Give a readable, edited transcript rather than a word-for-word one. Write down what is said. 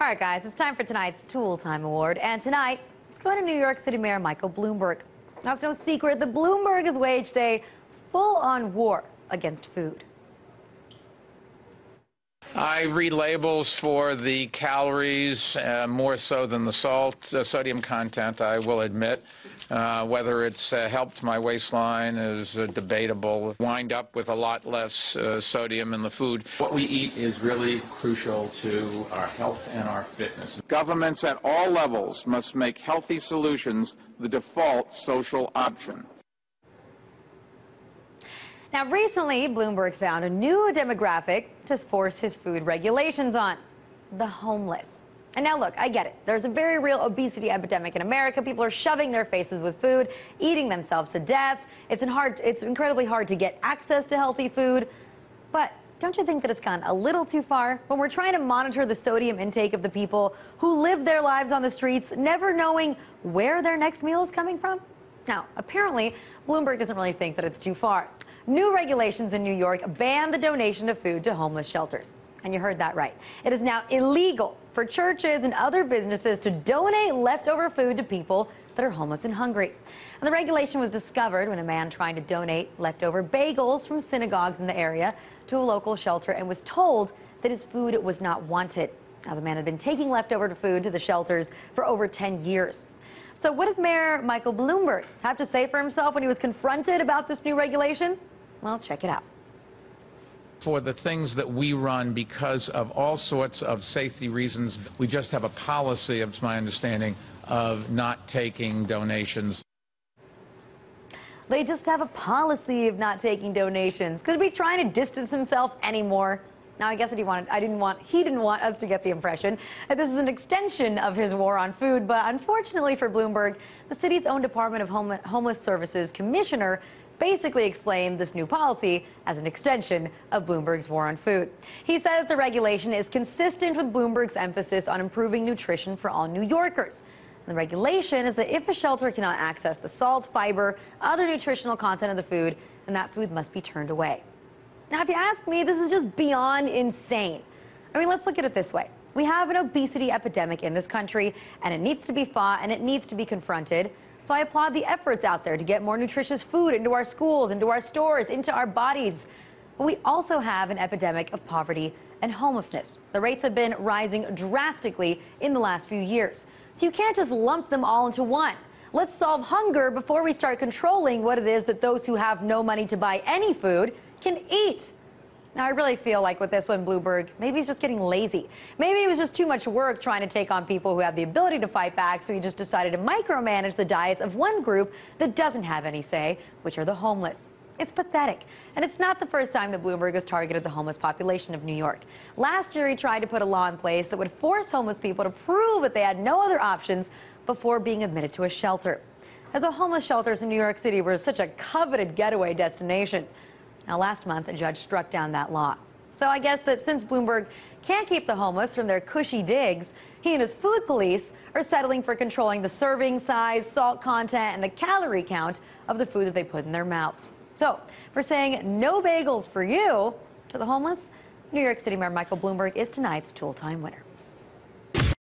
All right, guys, it's time for tonight's Tool Time Award. And tonight, it's going to New York City Mayor Michael Bloomberg. Now, it's no secret that Bloomberg has waged a full-on war against food. I read labels for the calories more so than the sodium content, I will admit. Whether it's helped my waistline is debatable. Wind up with a lot less sodium in the food. What we eat is really crucial to our health and our fitness. Governments at all levels must make healthy solutions the default social option. Now, recently, Bloomberg found a new demographic to force his food regulations on: the homeless. And now, look, I get it. There's a very real obesity epidemic in America. People are shoving their faces with food, eating themselves to death. It's incredibly hard to get access to healthy food. But don't you think that it's gone a little too far when we're trying to monitor the sodium intake of the people who live their lives on the streets, never knowing where their next meal is coming from? Now, apparently, Bloomberg doesn't really think that it's too far. New regulations in New York ban the donation of food to homeless shelters. And you heard that right. It is now illegal for churches and other businesses to donate leftover food to people that are homeless and hungry. And the regulation was discovered when a man trying to donate leftover bagels from synagogues in the area to a local shelter and was told that his food was not wanted. Now, the man had been taking leftover food to the shelters for over 10 years. So what did Mayor Michael Bloomberg have to say for himself when he was confronted about this new regulation? Well, check it out. For the things that we run, because of all sorts of safety reasons, we just have a policy, it's my understanding, of not taking donations. They just have a policy of not taking donations. Could he be trying to distance himself anymore? Now, I guess that he didn't want us to get the impression that this is an extension of his war on food. But unfortunately for Bloomberg, the city's own Department of Homeless Services commissioner basically explained this new policy as an extension of Bloomberg's war on food. He said that the regulation is consistent with Bloomberg's emphasis on improving nutrition for all New Yorkers. And the regulation is that if a shelter cannot access the salt, fiber, other nutritional content of the food, then that food must be turned away. Now, if you ask me, this is just beyond insane. I mean, let's look at it this way. We have an obesity epidemic in this country, and it needs to be fought and it needs to be confronted. So I applaud the efforts out there to get more nutritious food into our schools, into our stores, into our bodies. But we also have an epidemic of poverty and homelessness. The rates have been rising drastically in the last few years. So you can't just lump them all into one. Let's solve hunger before we start controlling what it is that those who have no money to buy any food can eat. Now, I really feel like with this one, Bloomberg, maybe he's just getting lazy. Maybe it was just too much work trying to take on people who have the ability to fight back, so he just decided to micromanage the diets of one group that doesn't have any say, which are the homeless. It's pathetic. And it's not the first time that Bloomberg has targeted the homeless population of New York. Last year, he tried to put a law in place that would force homeless people to prove that they had no other options before being admitted to a shelter. As the homeless shelters in New York City were such a coveted getaway destination. Now, last month, a judge struck down that law. So I guess that since Bloomberg can't keep the homeless from their cushy digs, he and his food police are settling for controlling the serving size, salt content, and the calorie count of the food that they put in their mouths. So, for saying no bagels for you to the homeless, New York City Mayor Michael Bloomberg is tonight's Tool Time winner.